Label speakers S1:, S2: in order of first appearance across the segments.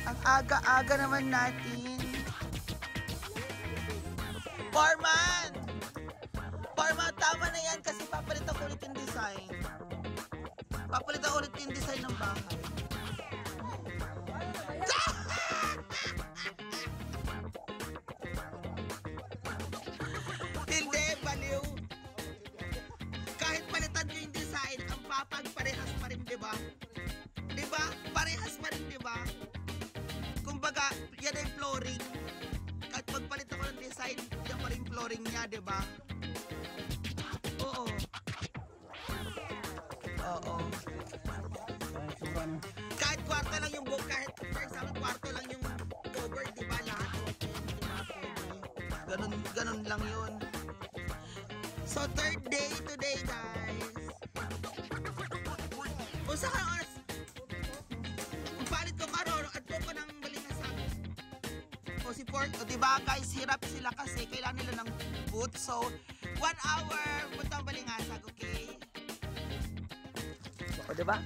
S1: Ang aga-aga naman natin. Foreman! Foreman, tama na yan kasi papalitan ko ulit yung design. Papalitan ulit yung design ng bahay. Hindi, baliw. Kahit palitan nyo yung design, ang papag parehas pa rin, diba? Diba? Parehas pa rin, diba? Kumbaga, yan ay flooring. Kahit pagpalit ako ng design, yan pa rin flooring niya, diba? Oo. Oo. Kahit kwarto lang yung book, kahit for example, kwarto lang yung cover, diba? Lahat. Ganun lang yun. So, third day today, guys. Kung sa oras, palit ko karon at ko ng balingasag. O si Ford, o diba guys, hirap sila kasi kailangan nila ng boot. So, 1 hour puntang balingasag, okay? O diba?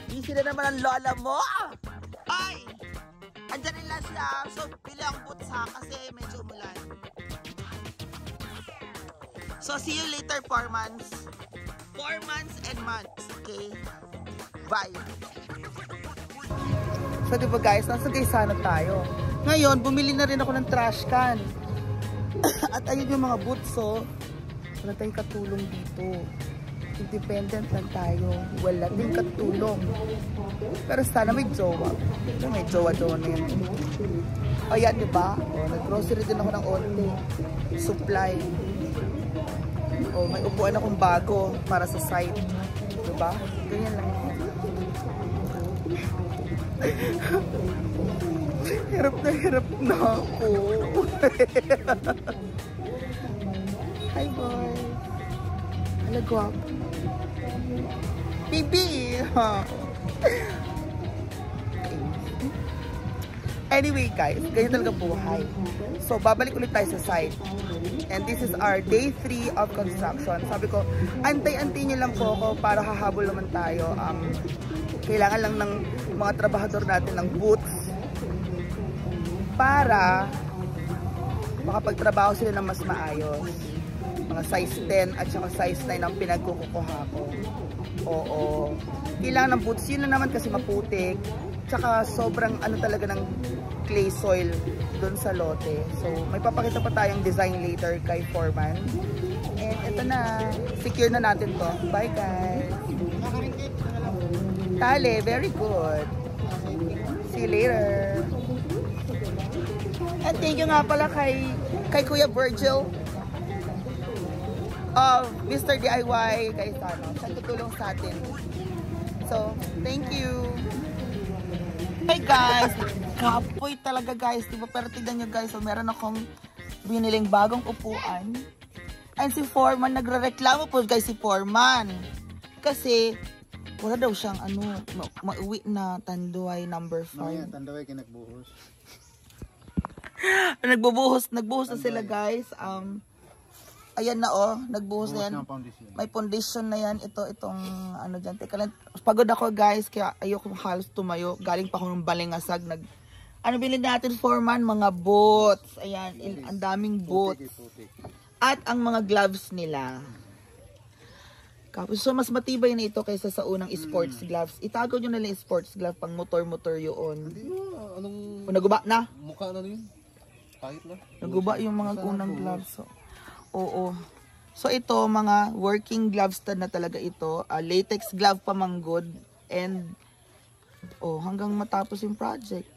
S1: Busy na naman ang lola mo! Ay! Andyan nila siya. So, pili ang boots ha kasi medyo umulan. So, see you later, 4 months. 4 months and months, okay? Bye! So, diba guys, nasa Gaisano tayo. Ngayon, bumili na rin ako ng trash can. At ayun yung mga boots, so. Wala tayong katulong dito. Independent lang tayo. Wala tayong katulong. Pero sana may jowa. May jowa-jowa na yan. O yan, diba? O, nag-grocery din ako ng onte. Supply. O, may upuan akong bago para sa site. Diba? Ganyan lang. Hirap na ako. Hi boy. Hala guwapo. Bibi. Anyway guys, ganyan talaga buhay. So babalik ulit tayo sa site. And this is our day 3 of construction. Sabi ko, antay-antay nyo lang po ako para hahabol naman tayo. Kailangan lang ng mga trabahador natin ng boots para makapagtrabaho sila ng mas maayos. Mga size 10 at saka size 9 ang pinagkukukuha ko. Oo. Kailangan ng boots. Yun na naman kasi maputik. Tsaka sobrang ano talaga ng clay soil doon sa lote. So, may papakita pa tayong design later kay Foreman. And ito na. Secure na natin to. Bye guys. Tale, very good. See you later. And thank you nga pala kay Kuya Virgil of Mr. DIY guys, sa tutulong sa atin. So, thank you. Hey guys, kapoy talaga guys, diba? Pero tignan nyo guys, so meron akong biniling bagong upuan. And si Foreman, nagre-reklamo po guys si Foreman. Kasi, wala daw siyang mauwi na Tanduay number 5.
S2: No, yan, Tanduay kinagbuhos.
S1: Nagbubuhos na sila guys. Ayan na nagbuhos na yan. May foundation na yan. Itong ano dyan. Teka lang, pagod ako guys, kaya ayoko halos tumayo. Galing pa ako ng balingasag. Ano bilhin natin, Foreman? Mga boots. Ayan, ang daming boots. At ang mga gloves nila. So, mas matibay na ito kaysa sa unang sports gloves. Itago nyo na lang sports glove pang motor-motor yun.
S2: Hindi mo, anong...
S1: Naguba na?
S2: Mukha na yun. Kahit na.
S1: Naguba yung mga unang gloves. So. Oo. So, ito, mga working gloves na talaga ito. Latex glove pa mang good. And, hanggang matapos yung project.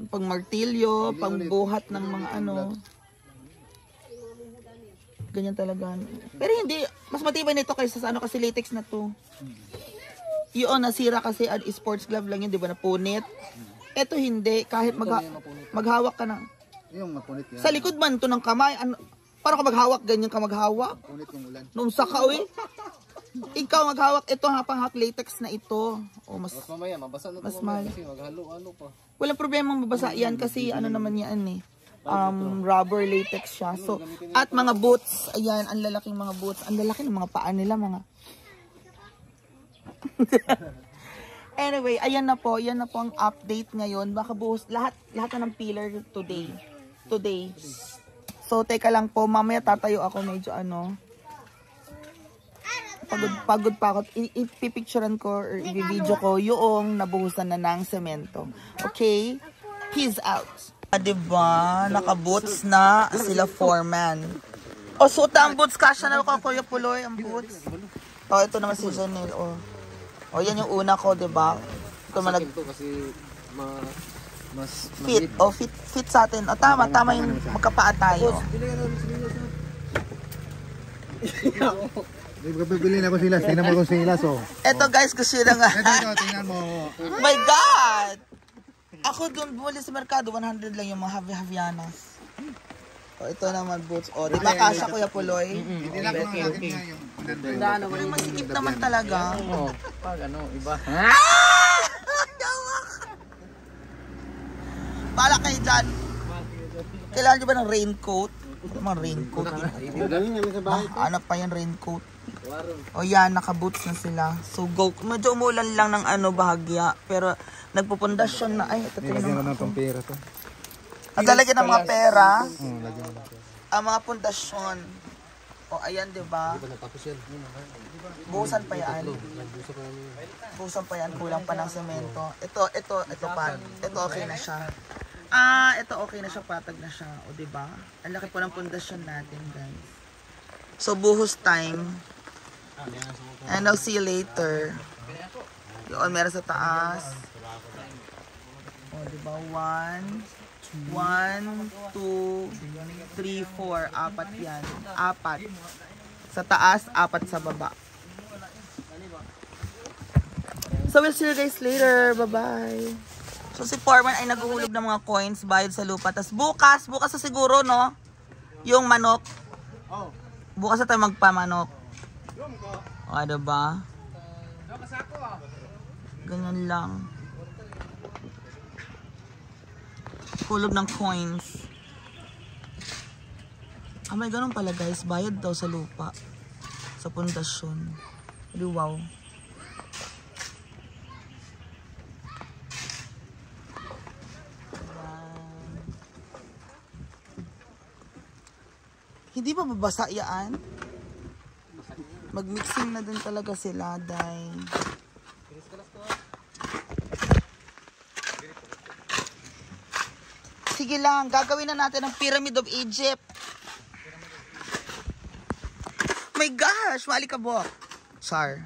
S1: Pang martilyo, pang buhat ng mga ano. Ganyan talaga. Pero hindi, mas matibay nito kaysa sa ano kasi latex na to. Yun, nasira kasi sports glove lang yun, di ba? Napunit. Ito hindi, kahit maghawak ka na.
S2: Yung mapunit yan.
S1: Sa likod man to ng kamay, para ka maghawak, ganyan ka maghawak.
S2: Mapunit yung ulan.
S1: Nung saka, ikaw maghawak, ito pang latex na ito. Mas
S2: mamaya, mabasa na ito
S1: mamaya
S2: kasi maghalo-halo pa.
S1: Walang problema mabasa yan kasi ano naman yan rubber latex siya. So, at mga boots, ayan, ang lalaking mga boots. Ang lalaki ng mga paa nila, mga. Anyway, ayan na po ang update ngayon. Baka buhos lahat na ng pillar today. So teka lang po, mamaya tatayo ako medyo pagod pa ako. Ipipicturean ko or i-video ko yung nabuhusan na ng semento. Okay? Peace out. Diba? Naka-boots na sila foreman. O, suot ang boots. Kasha na ako, Kuya Puloy, ang boots. O, ito naman si Janelle. O, yan yung una ko, diba?
S2: Kasi mas
S1: fit. O, fit sa atin. O, tama yung magkapaa tayo.
S2: Bibili na ko sila. Tingnan mo kung sila.
S1: Ito guys, gusto nyo nga.
S2: Tingnan mo.
S1: Oh my God! Ako doon bumili sa merkado, 100 lang yung mga Havianas. O, ito naman boots. O, diba kasha, Kuya Puloy?
S2: Hindi lang ko natin nga yung 100.
S1: Pero masikip naman talaga.
S2: Oo. Pag iba.
S1: Bala kayo dyan. Kailangan nyo ba ng raincoat? Mga raincoat. Hanap pa yung raincoat. O yan, naka-boots na sila. So go. Medyo umulan lang ng bahagya. Pero nagpupundasyon na. Ay, ito
S2: Lagyan na ng pera to.
S1: Ang talagyan ng mga pera. Ang mga pundasyon. O ayan, diba? Buhusan pa yan. Buhusan pa yan. Kulang pa ng semento. Ito pa. Ito okay na siya. Ito okay na siya. Patag na siya. O diba? Ang laki po ng pundasyon natin, guys. So, buhos time. And I'll see you later. Yun, meron sa taas. O, diba? 1, 2, 3, 4. Apat yan. Apat. Sa taas, apat sa baba. So, we'll see you guys later. Bye-bye. So, si Foreman ay naghuhulog ng mga coins bayad sa lupa. Tapos bukas na siguro, no? Yung manok. Bukas na tayo magpamanok. O, diba? Ganyan lang. Hulog ng coins. May ganun pala guys. Bayad daw sa lupa. Sa pundasyon. Wow. Hindi ba babasa yan? Mag-mixing na din talaga sila dahil sige lang, gagawin na natin ang Pyramid of Egypt. My gosh, maalikabok. Char.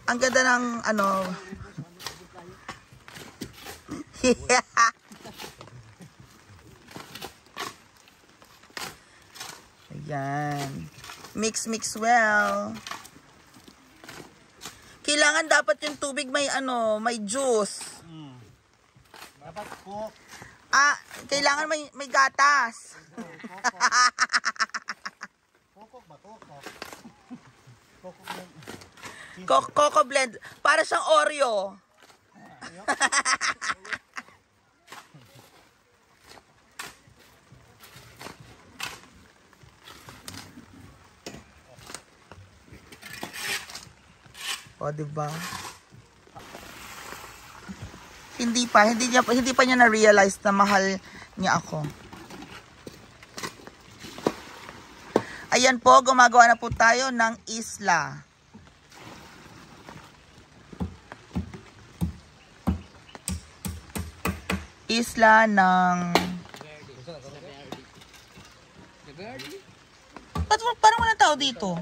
S1: Ang ganda ng Ayan. Mix well. Kailangan dapat yung tubig may may juice.
S2: Dapat cook.
S1: Kailangan may gatas. Coco blend. Para siyang Oreo. O, diba? Hindi pa niya na-realize na mahal niya ako. Ayan po, gumagawa na po tayo ng isla. Isla ng... Parang walang tao dito.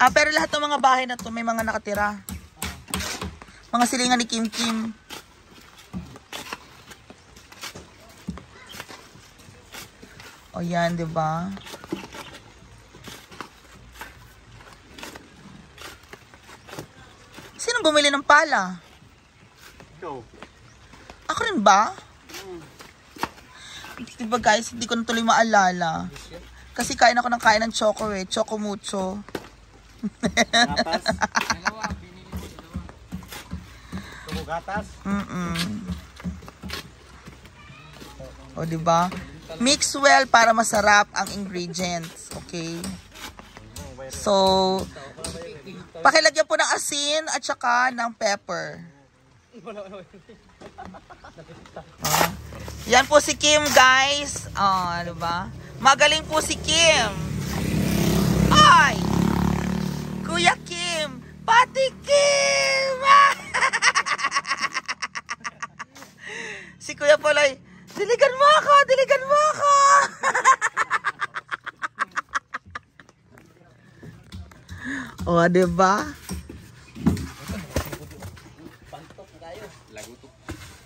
S1: Pero lahat ng mga bahay na to may mga nakatira. Mga silingan ni Kim Kim. O yan, diba? Sino bumili ng pala?
S2: Ikaw.
S1: Ako rin ba? Diba guys, hindi ko na tuloy maalala. Kasi kain ako ng choco Choco mucho.
S2: gatas.
S1: O, diba? Mix well para masarap ang ingredients. Okay? So, pakilagyan po ng asin at saka ng pepper. Yan po si Kim, guys. Diba? Magaling po si Kim. Ay! Kuya Kim! Pati Kim! Si Kuya Poloy, diligan mo ako! Diligan mo ako! O, diba?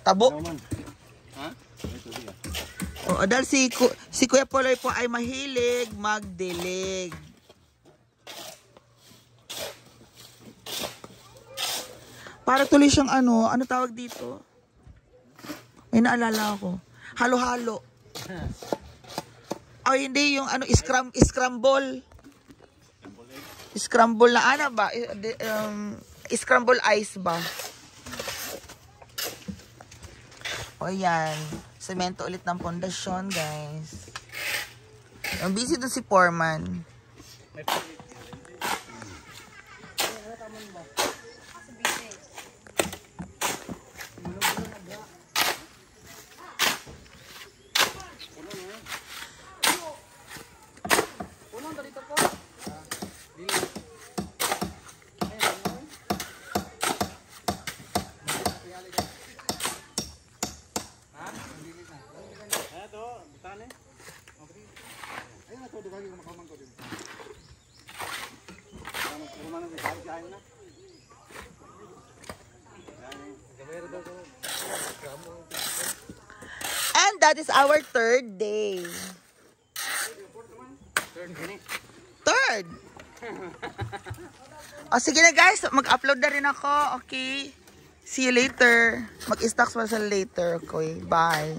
S1: Tabo. O, dahil si Kuya Poloy po ay mahilig magdilig. Para tuloy siyang ano tawag dito? May naalala ako. Halo-halo. Oh, hindi yung ano, scramble. Scramble na ano ba? Scramble ice ba? O yan. Semento ulit ng pondasyon, guys. Ang busy doon si Foreman. And that is our third day. Third. O sige na guys, mag-upload na rin ako. Okay. See you later. Mag-stocks pa sa later. Okay, bye.